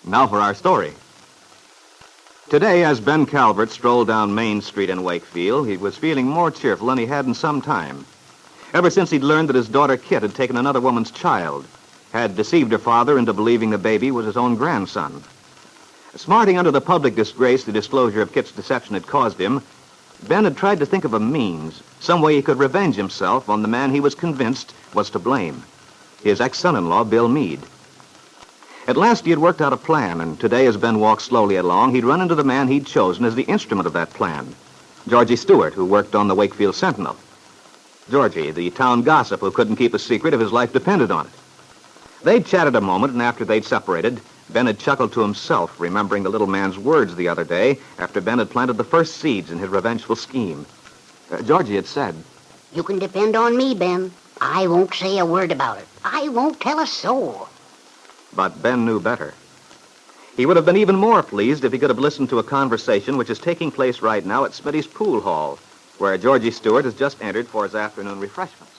Now for our story. Today, as Ben Calvert strolled down Main Street in Wakefield, he was feeling more cheerful than he had in some time. Ever since he'd learned that his daughter Kit had taken another woman's child, had deceived her father into believing the baby was his own grandson. Smarting under the public disgrace the disclosure of Kit's deception had caused him, Ben had tried to think of a means, some way he could revenge himself on the man he was convinced was to blame, his ex-son-in-law, Bill Meade. At last he had worked out a plan, and today as Ben walked slowly along, he'd run into the man he'd chosen as the instrument of that plan, Georgie Stewart, who worked on the Wakefield Sentinel. Georgie, the town gossip who couldn't keep a secret if his life depended on it. They'd chatted a moment, and after they'd separated, Ben had chuckled to himself, remembering the little man's words the other day after Ben had planted the first seeds in his revengeful scheme. Georgie had said, "You can depend on me, Ben. I won't say a word about it. I won't tell a soul." But Ben knew better. He would have been even more pleased if he could have listened to a conversation which is taking place right now at Smitty's pool hall, where Georgie Stewart has just entered for his afternoon refreshments.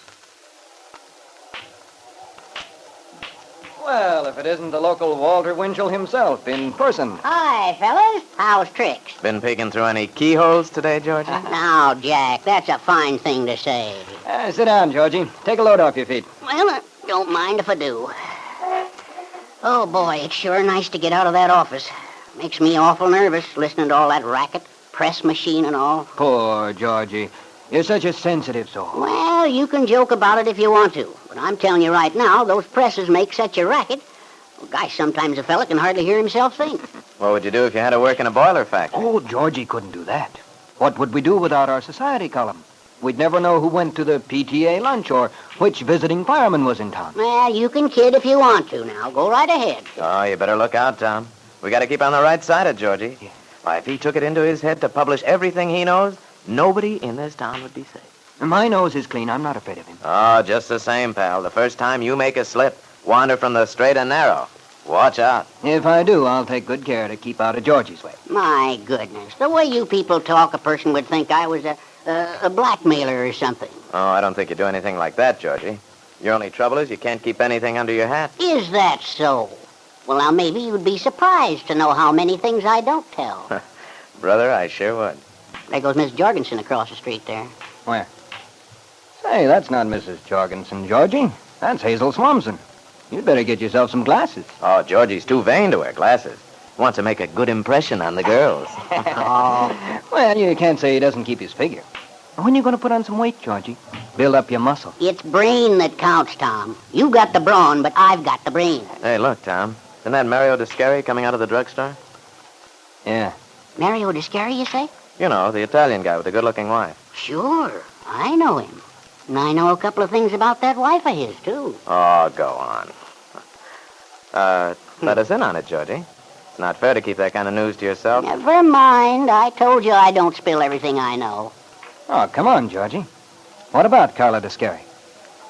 Well, if it isn't the local Walter Winchell himself in person. Hi, fellas. How's tricks? Been peeking through any keyholes today, Georgie? Now, Jack, that's a fine thing to say. Sit down, Georgie. Take a load off your feet. Well, I don't mind if I do. Oh, boy, it's sure nice to get out of that office. Makes me awful nervous listening to all that racket, press machine and all. Poor Georgie. You're such a sensitive soul. Well, you can joke about it if you want to. But I'm telling you right now, those presses make such a racket. Well, gosh, sometimes a fella can hardly hear himself think. What would you do if you had to work in a boiler factory? Oh, Georgie couldn't do that. What would we do without our society column? We'd never know who went to the PTA lunch or which visiting fireman was in town. Well, you can kid if you want to now. Go right ahead. Oh, you better look out, Tom. We got to keep on the right side of Georgie. Yeah. Why, if he took it into his head to publish everything he knows, nobody in this town would be safe. My nose is clean. I'm not afraid of him. Oh, just the same, pal. The first time you make a slip, wander from the straight and narrow. Watch out. If I do, I'll take good care to keep out of Georgie's way. My goodness. The way you people talk, a person would think I was a blackmailer or something. Oh, I don't think you do anything like that, Georgie. Your only trouble is you can't keep anything under your hat. Is that so? Well, now, maybe you'd be surprised to know how many things I don't tell. Brother, I sure would. There goes Miss Jorgensen across the street there. Where? Say, that's not Mrs. Jorgensen, Georgie. That's Hazel Swamson. You'd better get yourself some glasses. Oh, Georgie's too vain to wear glasses. Wants to make a good impression on the girls. Oh. Well, you can't say he doesn't keep his figure. When are you going to put on some weight, Georgie? Build up your muscle. It's brain that counts, Tom. You got the brawn, but I've got the brain. Hey, look, Tom. Isn't that Mario Descari coming out of the drugstore? Yeah. Mario Descari, you say? You know, the Italian guy with the good-looking wife. Sure. I know him. And I know a couple of things about that wife of his, too. Oh, go on. Let us in on it, Georgie. It's not fair to keep that kind of news to yourself. Never mind. I told you I don't spill everything I know. Oh, come on, Georgie. What about Carla Descari?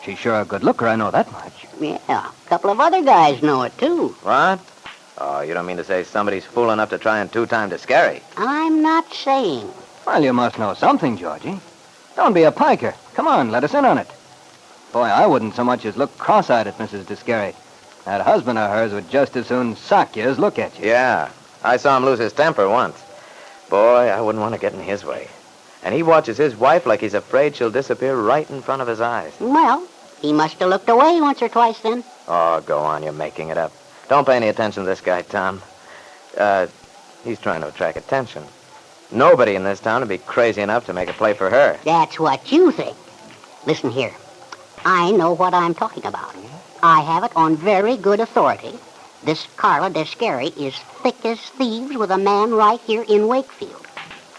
She's sure a good looker, I know that much. Yeah, a couple of other guys know it, too. What? Oh, you don't mean to say somebody's fool enough to try and two-time Descari? I'm not saying. Well, you must know something, Georgie. Don't be a piker. Come on, let us in on it. Boy, I wouldn't so much as look cross-eyed at Mrs. Descari. That husband of hers would just as soon sock you as look at you. Yeah, I saw him lose his temper once. Boy, I wouldn't want to get in his way. And he watches his wife like he's afraid she'll disappear right in front of his eyes. Well, he must have looked away once or twice then. Oh, go on, you're making it up. Don't pay any attention to this guy, Tom. He's trying to attract attention. Nobody in this town would be crazy enough to make a play for her. That's what you think. Listen here. I know what I'm talking about. I have it on very good authority. This Carla Descari is thick as thieves with a man right here in Wakefield.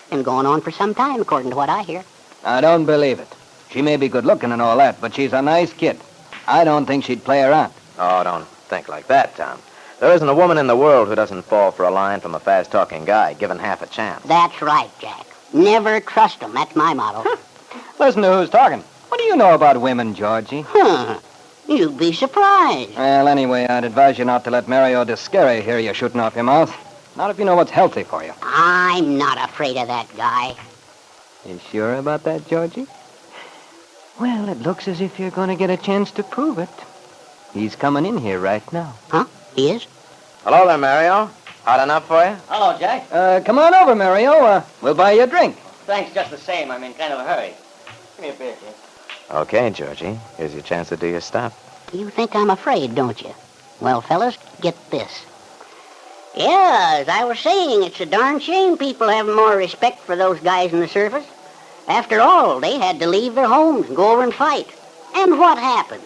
Been going on for some time, according to what I hear. I don't believe it. She may be good-looking and all that, but she's a nice kid. I don't think she'd play around. Oh, don't think like that, Tom. There isn't a woman in the world who doesn't fall for a line from a fast-talking guy, given half a chance. That's right, Jack. Never trust 'em. That's my motto. Listen to who's talking. What do you know about women, Georgie? You'd be surprised. Well, anyway, I'd advise you not to let Mario Descari hear you shooting off your mouth. Not if you know what's healthy for you. I'm not afraid of that guy. You sure about that, Georgie? Well, it looks as if you're going to get a chance to prove it. He's coming in here right now. Huh? He is? Hello there, Mario. Hot enough for you? Hello, Jack. Come on over, Mario. We'll buy you a drink. Thanks just the same. I'm in kind of a hurry. Give me a beer, kid. Okay, Georgie. Here's your chance to do your stuff. You think I'm afraid, don't you? Well, fellas, get this. Yeah, as I was saying, it's a darn shame people have more respect for those guys in the service. After all, they had to leave their homes and go over and fight. And what happens?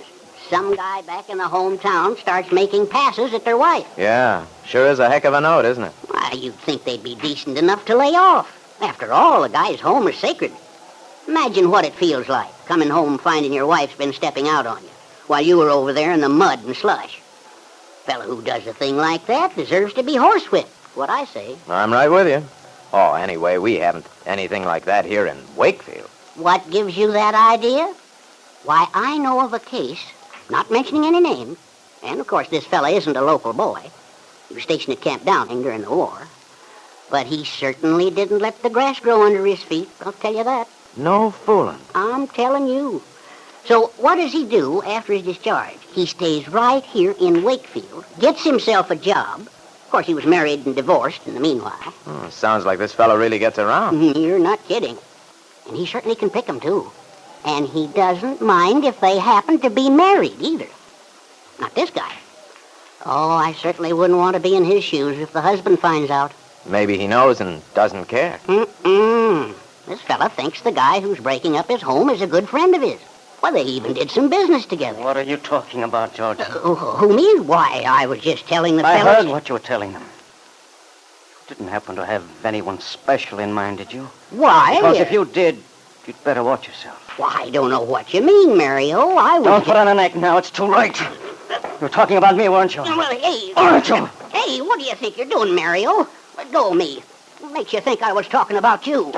Some guy back in the hometown starts making passes at their wife. Yeah, sure is a heck of a note, isn't it? Why, you'd think they'd be decent enough to lay off. After all, a guy's home is sacred. Imagine what it feels like, coming home finding your wife's been stepping out on you, while you were over there in the mud and slush. Fella who does a thing like that deserves to be horsewhipped, what I say. I'm right with you. Oh, anyway, we haven't anything like that here in Wakefield. What gives you that idea? Why, I know of a case, not mentioning any names, and of course this fella isn't a local boy. He was stationed at Camp Downing during the war. But he certainly didn't let the grass grow under his feet, I'll tell you that. No fooling. I'm telling you. So what does he do after his discharge? He stays right here in Wakefield, gets himself a job. Of course, he was married and divorced in the meanwhile. Sounds like this fellow really gets around. You're not kidding. And he certainly can pick 'em, too. And he doesn't mind if they happen to be married, either. Not this guy. Oh, I certainly wouldn't want to be in his shoes if the husband finds out. Maybe he knows and doesn't care. This fella thinks the guy who's breaking up his home is a good friend of his. Well, they even did some business together. What are you talking about, George? Who, me? Why, I was just telling the I fellas... heard what you were telling them. You didn't happen to have anyone special in mind, did you? Why? Because if you did, you'd better watch yourself. Why, I don't know what you mean, Mario. I was... Don't put on an act now. It's too late. You were talking about me, weren't you? Well, hey... Aren't you? Hey, what do you think you're doing, Mario? Let go of me. What makes you think I was talking about you?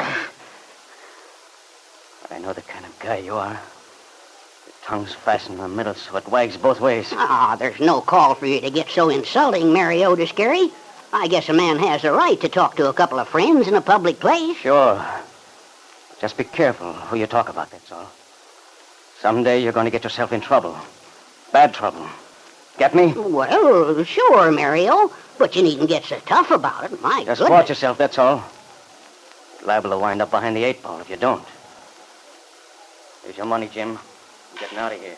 I know the kind of guy you are. Your tongue's fastened in the middle so it wags both ways. There's no call for you to get so insulting, Mario Descari. I guess a man has a right to talk to a couple of friends in a public place. Sure. Just be careful who you talk about, that's all. Someday you're going to get yourself in trouble. Bad trouble. Get me? Well, sure, Mario. But you needn't get so tough about it. My Just goodness. watch yourself, that's all. You're liable to wind up behind the 8-ball if you don't. Here's your money, Jim. I'm getting out of here.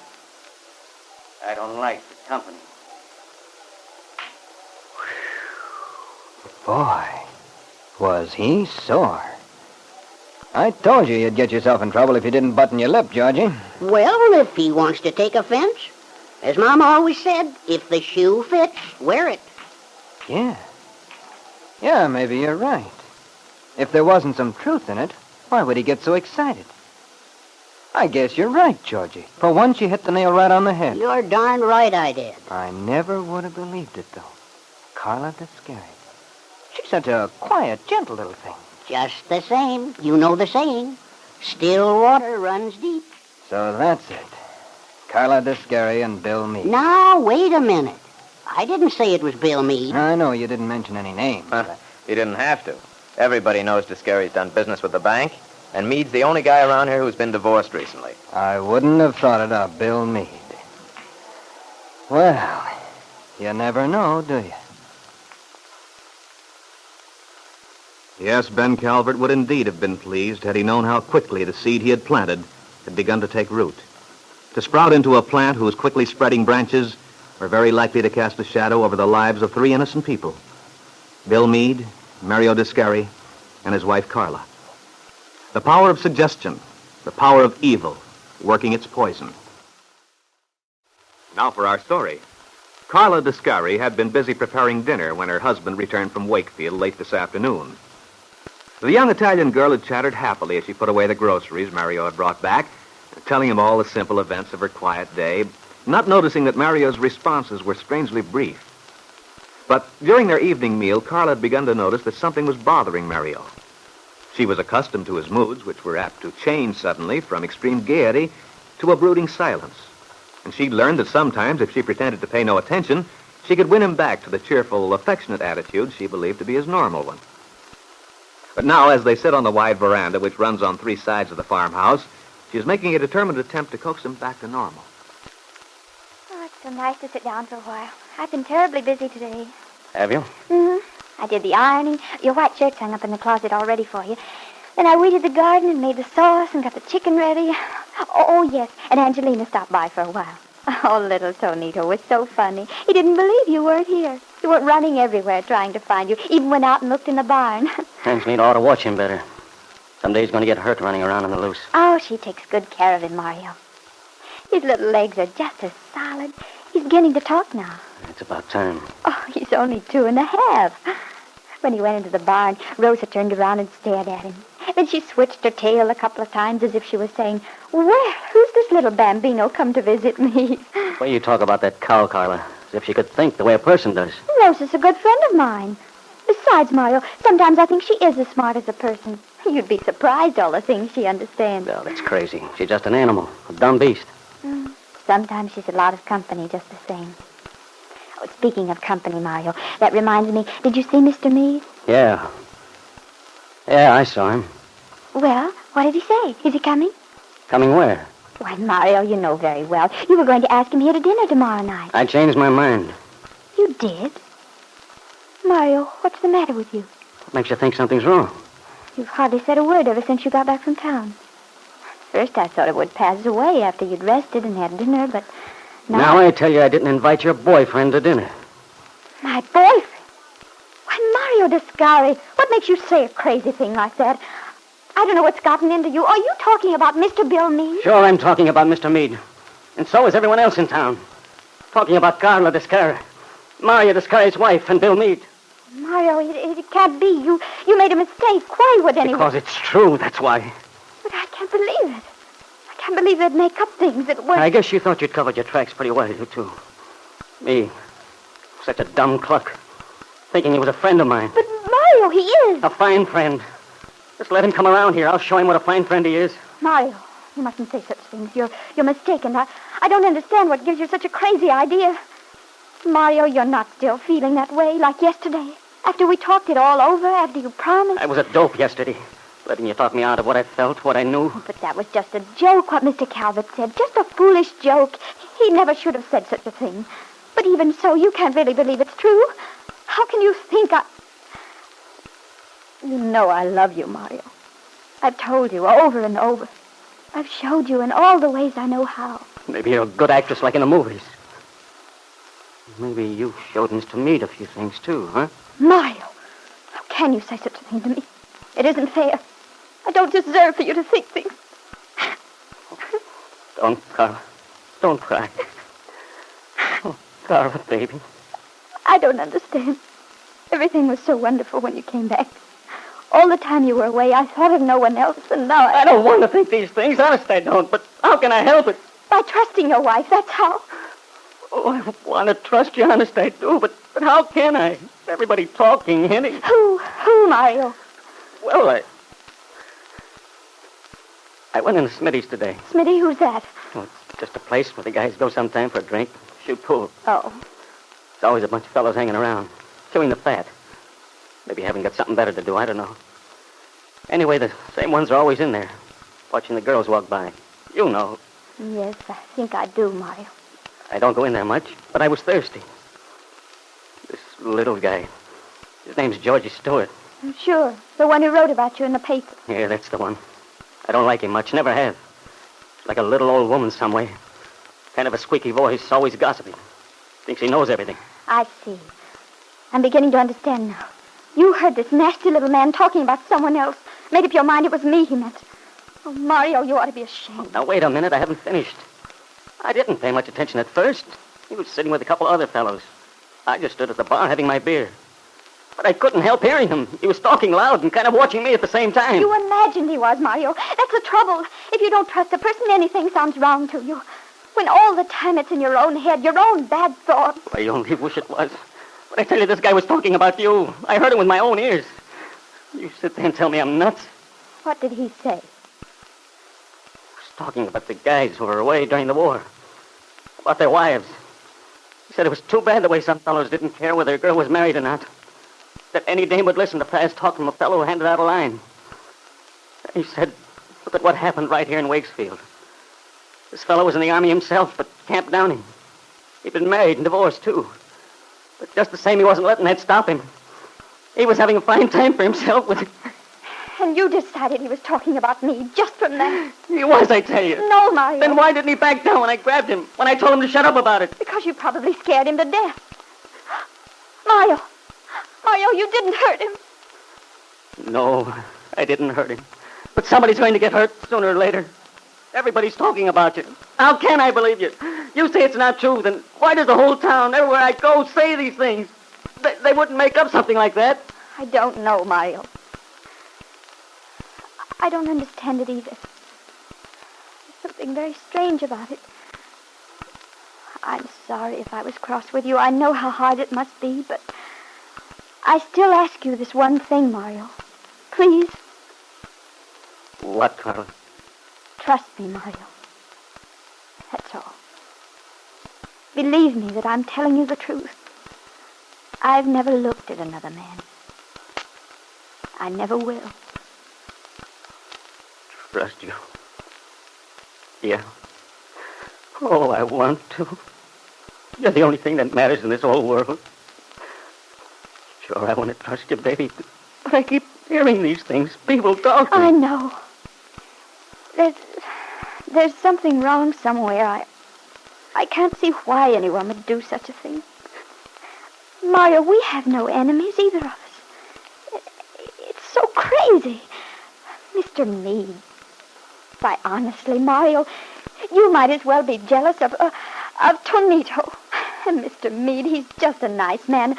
I don't like the company. Boy, was he sore. I told you you'd get yourself in trouble if you didn't button your lip, Georgie. Well, if he wants to take offense, as Mama always said, if the shoe fits, wear it. Yeah. Yeah, maybe you're right. If there wasn't some truth in it, why would he get so excited? I guess you're right, Georgie. For once, you hit the nail right on the head. You're darn right I did. I never would have believed it, though. Carla Descari. She's such a quiet, gentle little thing. Just the same. You know the saying. Still water runs deep. So that's it. Carla Descari and Bill Meade. Now, wait a minute. I didn't say it was Bill Meade. I know you didn't mention any names. He didn't have to. Everybody knows Descari's done business with the bank, and Meade's the only guy around here who's been divorced recently. I wouldn't have thought it of Bill Meade. Well, you never know, do you? Yes, Ben Calvert would indeed have been pleased had he known how quickly the seed he had planted had begun to take root. To sprout into a plant whose quickly spreading branches were very likely to cast a shadow over the lives of 3 innocent people. Bill Meade, Mario Descari, and his wife Carla. The power of suggestion, the power of evil, working its poison. Now for our story. Carla Descari had been busy preparing dinner when her husband returned from Wakefield late this afternoon. The young Italian girl had chattered happily as she put away the groceries Mario had brought back, telling him all the simple events of her quiet day, not noticing that Mario's responses were strangely brief. But during their evening meal, Carla had begun to notice that something was bothering Mario. She was accustomed to his moods, which were apt to change suddenly from extreme gaiety to a brooding silence. And she'd learned that sometimes, if she pretended to pay no attention, she could win him back to the cheerful, affectionate attitude she believed to be his normal one. But now, as they sit on the wide veranda, which runs on 3 sides of the farmhouse, she is making a determined attempt to coax him back to normal. Oh, it's so nice to sit down for a while. I've been terribly busy today. Have you? Mm-hmm. I did the ironing. Your white shirt's hung up in the closet all ready for you. Then I weeded the garden and made the sauce and got the chicken ready. Oh, yes, and Angelina stopped by for a while. Oh, little Tonito was so funny. He didn't believe you weren't here. You went running everywhere trying to find you. Even went out and looked in the barn. Angelina ought to watch him better. Someday he's going to get hurt running around on the loose. Oh, she takes good care of him, Mario. His little legs are just as solid. He's beginning to talk now. It's about time. Oh, he's only 2.5. When he went into the barn, Rosa turned around and stared at him. Then she switched her tail a couple of times as if she was saying, well, who's this little bambino come to visit me? The way you talk about that cow, Carla, as if she could think the way a person does. Rosa's a good friend of mine. Besides, Mario, sometimes I think she is as smart as a person. You'd be surprised all the things she understands. Well, that's crazy. She's just an animal, a dumb beast. Sometimes she's a lot of company just the same. Oh, speaking of company, Mario, that reminds me, did you see Mr. Meade? Yeah. Yeah, I saw him. Well, what did he say? Is he coming? Coming where? Why, Mario, you know very well. You were going to ask him here to dinner tomorrow night. I changed my mind. You did? Mario, what's the matter with you? What makes you think something's wrong? You've hardly said a word ever since you got back from town. First, I thought it would pass away after you'd rested and had dinner, but Now I tell you I didn't invite your boyfriend to dinner. My boyfriend? Why, Mario Descari, what makes you say a crazy thing like that? I don't know what's gotten into you. Are you talking about Mr. Bill Meade? Sure, I'm talking about Mr. Meade. And so is everyone else in town. Talking about Carla Descari, Maria Descari's wife, and Bill Meade. Mario, it can't be. You made a mistake. Why would anyone... Because it's true, that's why. But I can't believe it. I can't believe they'd make up things that weren't... I guess you thought you'd covered your tracks pretty well, you two. Me, such a dumb cluck. Thinking he was a friend of mine. But Mario, he is. A fine friend. Just let him come around here. I'll show him what a fine friend he is. Mario, you mustn't say such things. You're mistaken. I don't understand what gives you such a crazy idea. Mario, you're not still feeling that way like yesterday. After we talked it all over, after you promised. I was a dope yesterday. Letting you talk me out of what I felt, what I knew. Oh, but that was just a joke, what Mr. Calvert said. Just a foolish joke. He never should have said such a thing. But even so, you can't really believe it's true. How can you think You know I love you, Mario. I've told you over and over. I've showed you in all the ways I know how. Maybe you're a good actress like in the movies. Maybe you showed Mr. Meade a few things, too, huh? Mario, how can you say such a thing to me? It isn't fair. I don't deserve for you to think things. Don't, Carla. Don't cry. Oh, Carla, baby. I don't understand. Everything was so wonderful when you came back. All the time you were away, I thought of no one else, and now I don't want to think these things. Honest, I don't. But how can I help it? By trusting your wife, that's how. Oh, I want to trust you. Honest, I do. But how can I? Everybody talking, hinting. Who, Mario? Well, I went into Smitty's today. Smitty, who's that? Oh, it's just a place where the guys go sometime for a drink, shoot pool. Oh. There's always a bunch of fellows hanging around, chewing the fat. Maybe haven't got something better to do, I don't know. Anyway, the same ones are always in there, watching the girls walk by. You know. Yes, I think I do, Mario. I don't go in there much, but I was thirsty. This little guy, his name's Georgie Stewart. I'm sure. The one who wrote about you in the paper. Yeah, that's the one. I don't like him much, never have. Like a little old woman some way. Kind of a squeaky voice, always gossiping. Thinks he knows everything. I see. I'm beginning to understand now. You heard this nasty little man talking about someone else. Made up your mind it was me he meant. Oh, Mario, you ought to be ashamed. Now, wait a minute. I haven't finished. I didn't pay much attention at first. He was sitting with a couple other fellows. I just stood at the bar having my beer. But I couldn't help hearing him. He was talking loud and kind of watching me at the same time. You imagined he was, Mario. That's the trouble. If you don't trust a person, anything sounds wrong to you. When all the time it's in your own head, your own bad thoughts. I only wish it was. But I tell you, this guy was talking about you. I heard it with my own ears. You sit there and tell me I'm nuts. What did he say? He was talking about the guys who were away during the war. About their wives. He said it was too bad the way some fellows didn't care whether a girl was married or not. That any dame would listen to fast talk from a fellow who handed out a line. He said, look at what happened right here in Wakesfield. This fellow was in the army himself, but Camp Downing. He'd been married and divorced, too. But just the same, he wasn't letting that stop him. He was having a fine time for himself with it. And you decided he was talking about me just from that? He was, I tell you. No, Mario. Then why didn't he back down when I grabbed him? When I told him to shut up about it? Because you probably scared him to death. Mario, you didn't hurt him. No, I didn't hurt him. But somebody's going to get hurt sooner or later. Everybody's talking about you. How can I believe you? You say it's not true, then why does the whole town, everywhere I go, say these things? They wouldn't make up something like that. I don't know, Mario. I don't understand it either. There's something very strange about it. I'm sorry if I was cross with you. I know how hard it must be, but I still ask you this one thing, Mario. Please. What, Carla? Trust me, Mario. That's all. Believe me that I'm telling you the truth. I've never looked at another man. I never will. Trust you. Yeah. Oh, I want to. You're the only thing that matters in this whole world. Sure, I want to trust you, baby. But I keep hearing these things. People talking. I know. There's something wrong somewhere. I can't see why anyone would do such a thing. Mario, we have no enemies, either of us. It's so crazy. Mr. Meade. Why, honestly, Mario, you might as well be jealous of Tonito. And Mr. Meade, he's just a nice man.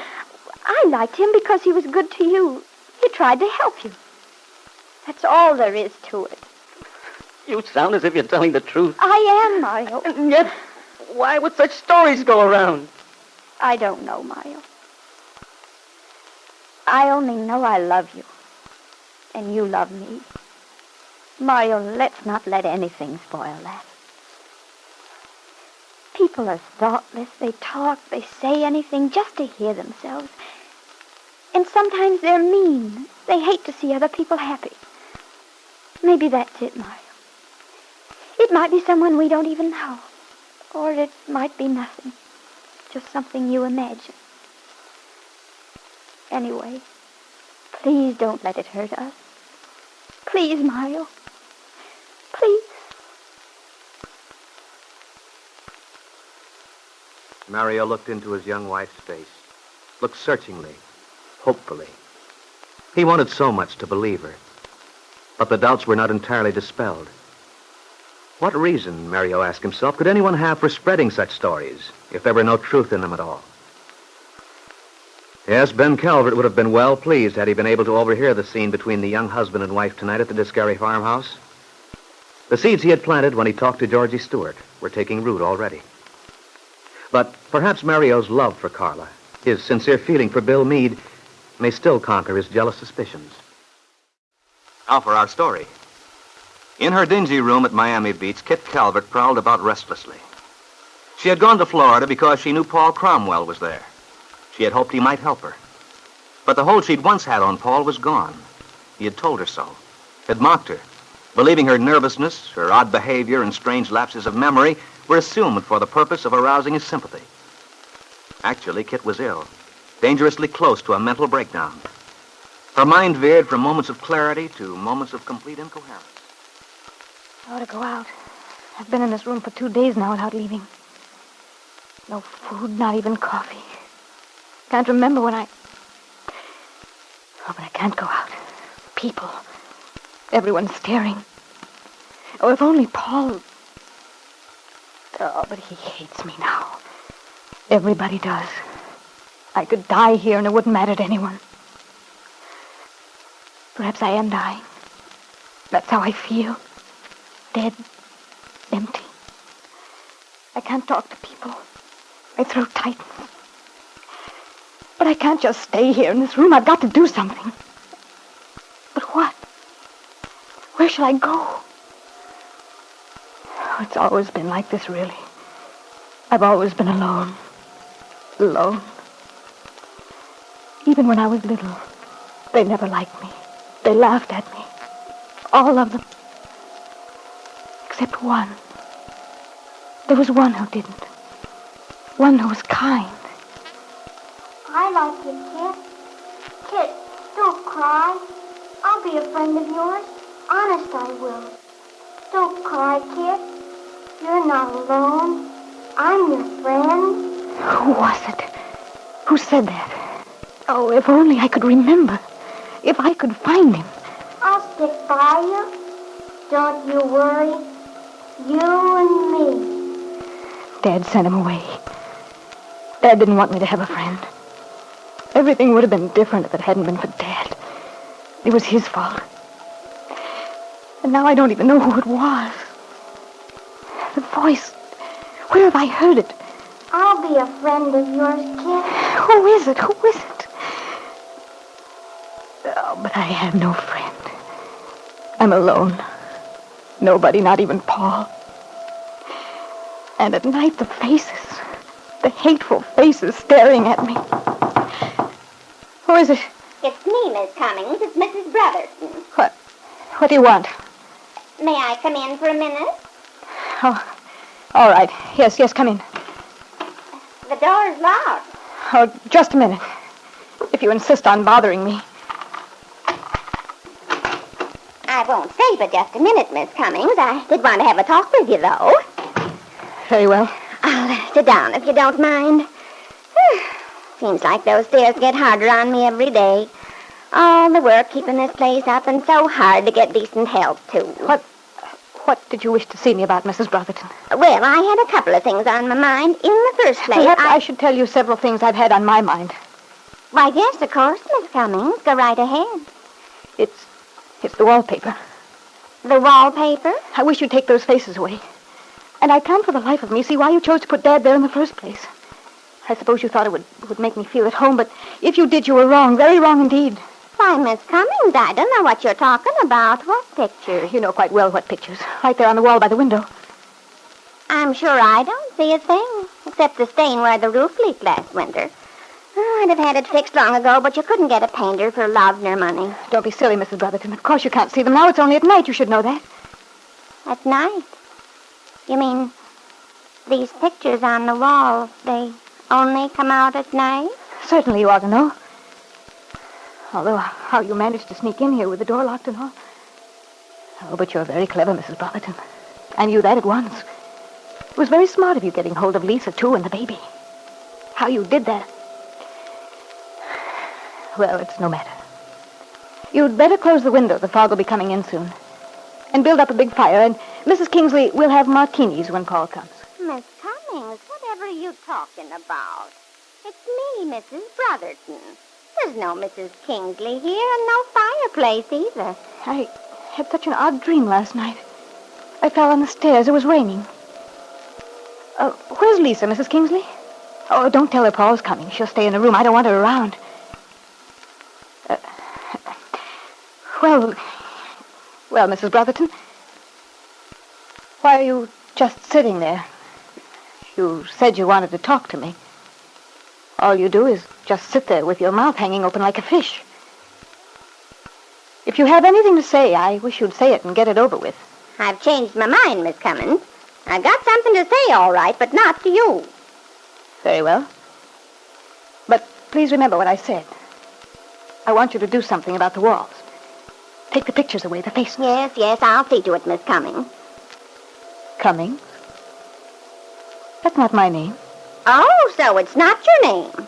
I liked him because he was good to you. He tried to help you. That's all there is to it. You sound as if you're telling the truth. I am, Mario. And yet, why would such stories go around? I don't know, Mario. I only know I love you. And you love me. Mario, let's not let anything spoil that. People are thoughtless. They talk, they say anything just to hear themselves. And sometimes they're mean. They hate to see other people happy. Maybe that's it, Mario. It might be someone we don't even know. Or it might be nothing. Just something you imagine. Anyway, please don't let it hurt us. Please, Mario. Please. Mario looked into his young wife's face, looked searchingly, hopefully. He wanted so much to believe her, but the doubts were not entirely dispelled. What reason, Mario asked himself, could anyone have for spreading such stories if there were no truth in them at all? Yes, Ben Calvert would have been well pleased had he been able to overhear the scene between the young husband and wife tonight at the Discary farmhouse. The seeds he had planted when he talked to Georgie Stewart were taking root already. But perhaps Mario's love for Carla, his sincere feeling for Bill Meade, may still conquer his jealous suspicions. Now for our story. In her dingy room at Miami Beach, Kit Calvert prowled about restlessly. She had gone to Florida because she knew Paul Cromwell was there. She had hoped he might help her. But the hold she'd once had on Paul was gone. He had told her so, had mocked her, believing her nervousness, her odd behavior, and strange lapses of memory were assumed for the purpose of arousing his sympathy. Actually, Kit was ill, dangerously close to a mental breakdown. Her mind veered from moments of clarity to moments of complete incoherence. I ought to go out. I've been in this room for 2 days now without leaving. No food, not even coffee. Can't remember when I... Oh, but I can't go out. People. Everyone's staring. Oh, if only Paul... Oh, but he hates me now. Everybody does. I could die here and it wouldn't matter to anyone. Perhaps I am dying. That's how I feel. Dead. Empty. I can't talk to people. My throat tightens. But I can't just stay here in this room. I've got to do something. But what? Where shall I go? Oh, it's always been like this, really. I've always been alone. Alone. Even when I was little, they never liked me. They laughed at me. All of them. Except one. There was one who didn't. One who was kind. I like you, Kit. Kit, don't cry. I'll be a friend of yours. Honest, I will. Don't cry, Kit. You're not alone. I'm your friend. Who was it? Who said that? Oh, if only I could remember. If I could find him. I'll stick by you. Don't you worry. You and me. Dad sent him away. Dad didn't want me to have a friend. Everything would have been different if it hadn't been for Dad. It was his fault. And now I don't even know who it was. The voice. Where have I heard it? I'll be a friend of yours, Kit. Who is it? Who is it? Oh, but I have no friend. I'm alone. Nobody, not even Paul. And at night, the faces. The hateful faces staring at me. Who is it? It's me, Miss Cummings. It's Mrs. Brotherton. What do you want? May I come in for a minute? Oh, all right. Yes, come in. The door's locked. Oh, just a minute. If you insist on bothering me. I won't stay but just a minute, Miss Cummings. I did want to have a talk with you, though. Very well. I'll sit down if you don't mind. Seems like those stairs get harder on me every day. All the work keeping this place up and so hard to get decent help, too. What did you wish to see me about, Mrs. Brotherton? Well, I had a couple of things on my mind. In the first place, Perhaps I should tell you several things I've had on my mind. Why, yes, of course, Miss Cummings. Go right ahead. It's the wallpaper. The wallpaper? I wish you'd take those faces away. And I can't for the life of me see why you chose to put Dad there in the first place. I suppose you thought it would make me feel at home, but if you did, you were wrong. Very wrong indeed. Why, Miss Cummings, I don't know what you're talking about. What picture? You know quite well what pictures. Right there on the wall by the window. I'm sure I don't see a thing, except the stain where the roof leaked last winter. Oh, I'd have had it fixed long ago, but you couldn't get a painter for love nor money. Don't be silly, Mrs. Brotherton. Of course you can't see them now. It's only at night. You should know that. At night? You mean these pictures on the wall, they only come out at night? Certainly you ought to know. Although how you managed to sneak in here with the door locked and all. Oh, but you're very clever, Mrs. Brotherton. I knew that at once. It was very smart of you getting hold of Lisa, too, and the baby. How you did that. Well, it's no matter. You'd better close the window. The fog will be coming in soon. And build up a big fire. And Mrs. Kingsley will have martinis when Paul comes. Miss Cummings, whatever are you talking about? It's me, Mrs. Brotherton. There's no Mrs. Kingsley here and no fireplace either. I had such an odd dream last night. I fell on the stairs. It was raining. Where's Lisa, Mrs. Kingsley? Oh, don't tell her Paul's coming. She'll stay in the room. I don't want her around. Well, Mrs. Brotherton, why are you just sitting there? You said you wanted to talk to me. All you do is just sit there with your mouth hanging open like a fish. If you have anything to say, I wish you'd say it and get it over with. I've changed my mind, Miss Cummings. I've got something to say, all right, but not to you. Very well. But please remember what I said. I want you to do something about the walls. Take the pictures away, the faces. Yes, I'll see to it, Miss Cummings. Cummings? That's not my name. Oh, so it's not your name.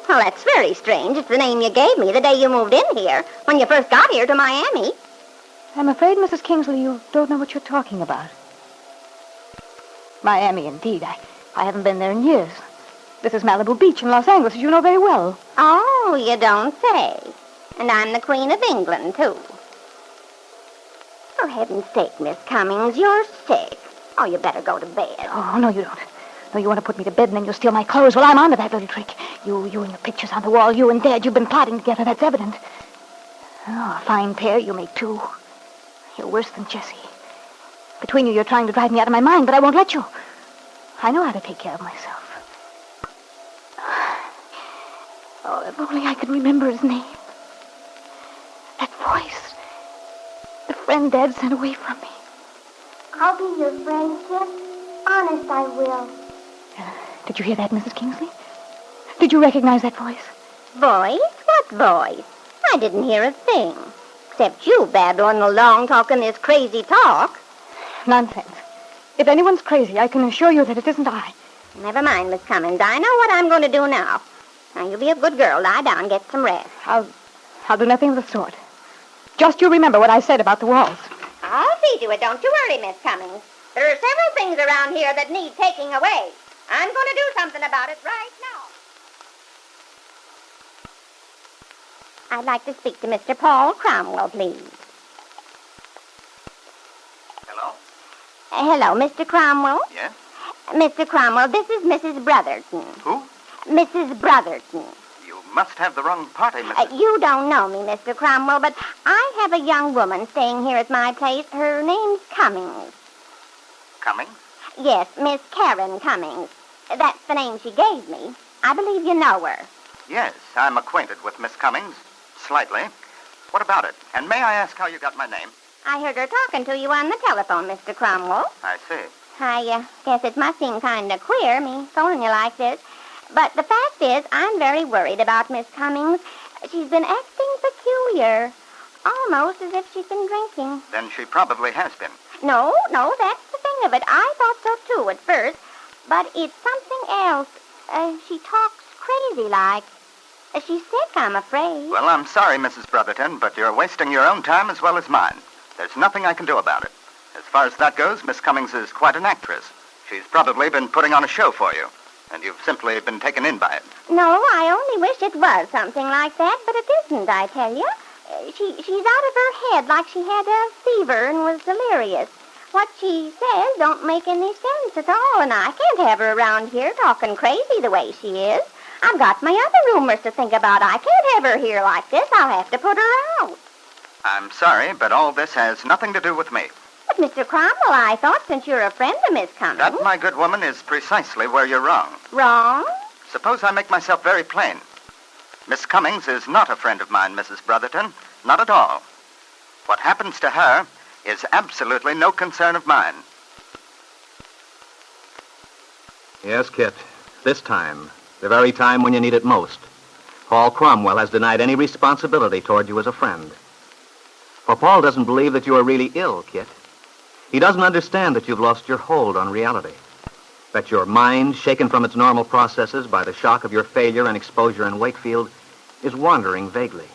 Well, that's very strange. It's the name you gave me the day you moved in here, when you first got here to Miami. I'm afraid, Mrs. Kingsley, you don't know what you're talking about. Miami, indeed. I haven't been there in years. This is Malibu Beach in Los Angeles, as you know very well. Oh, you don't say. And I'm the Queen of England, too. For heaven's sake, Miss Cummings, you're sick. Oh, you better go to bed. Oh, no, you don't. No, you want to put me to bed and then you'll steal my clothes. Well, I'm on to that little trick. You and your pictures on the wall, you and Dad, you've been plotting together. That's evident. Oh, a fine pair you make, too. You're worse than Jessie. Between you, you're trying to drive me out of my mind, but I won't let you. I know how to take care of myself. Oh, if only I could remember his name. That voice. The friend Dad sent away from me. I'll be your friend, Kit. Honest, I will. Did you hear that, Mrs. Kingsley? Did you recognize that voice? Voice? What voice? I didn't hear a thing. Except you babbling along talking this crazy talk. Nonsense. If anyone's crazy, I can assure you that it isn't I. Never mind, Miss Cummings. I know what I'm going to do now. Now, you be a good girl. Lie down, get some rest. I'll do nothing of the sort. Just you remember what I said about the walls. I'll see to it. Don't you worry, Miss Cummings. There are several things around here that need taking away. I'm going to do something about it right now. I'd like to speak to Mr. Paul Cromwell, please. Hello? Hello, Mr. Cromwell? Yes? Mr. Cromwell, this is Mrs. Brotherton. Who? Mrs. Brotherton. You must have the wrong party, You don't know me, Mr. Cromwell, but I have a young woman staying here at my place. Her name's Cummings. Cummings? Yes, Miss Karen Cummings. That's the name she gave me. I believe you know her. Yes, I'm acquainted with Miss Cummings. Slightly. What about it? And may I ask how you got my name? I heard her talking to you on the telephone, Mr. Cromwell. I see. I guess it must seem kind of queer, me phoning you like this. But the fact is, I'm very worried about Miss Cummings. She's been acting peculiar, almost as if she's been drinking. Then she probably has been. No, that's the thing of it. I thought so, too, at first. But it's something else. She talks crazy-like. She's sick, I'm afraid. Well, I'm sorry, Mrs. Brotherton, but you're wasting your own time as well as mine. There's nothing I can do about it. As far as that goes, Miss Cummings is quite an actress. She's probably been putting on a show for you, and you've simply been taken in by it. No, I only wish it was something like that, but it isn't, I tell you. She's out of her head like she had a fever and was delirious. What she says don't make any sense at all, and I can't have her around here talking crazy the way she is. I've got my other roomers to think about. I can't have her here like this. I'll have to put her out. I'm sorry, but all this has nothing to do with me. But, Mr. Cromwell, I thought since you're a friend of Miss Cummings... That, my good woman, is precisely where you're wrong. Wrong? Suppose I make myself very plain. Miss Cummings is not a friend of mine, Mrs. Brotherton. Not at all. What happens to her is absolutely no concern of mine. Yes, Kit. This time, the very time when you need it most, Paul Cromwell has denied any responsibility toward you as a friend. For Paul doesn't believe that you are really ill, Kit. He doesn't understand that you've lost your hold on reality. That your mind, shaken from its normal processes by the shock of your failure and exposure in Wakefield, is wandering vaguely.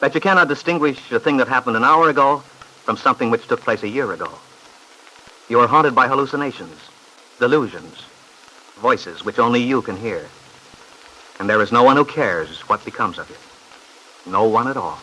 That you cannot distinguish a thing that happened an hour ago from something which took place a year ago. You are haunted by hallucinations, delusions, voices which only you can hear. And there is no one who cares what becomes of you. No one at all.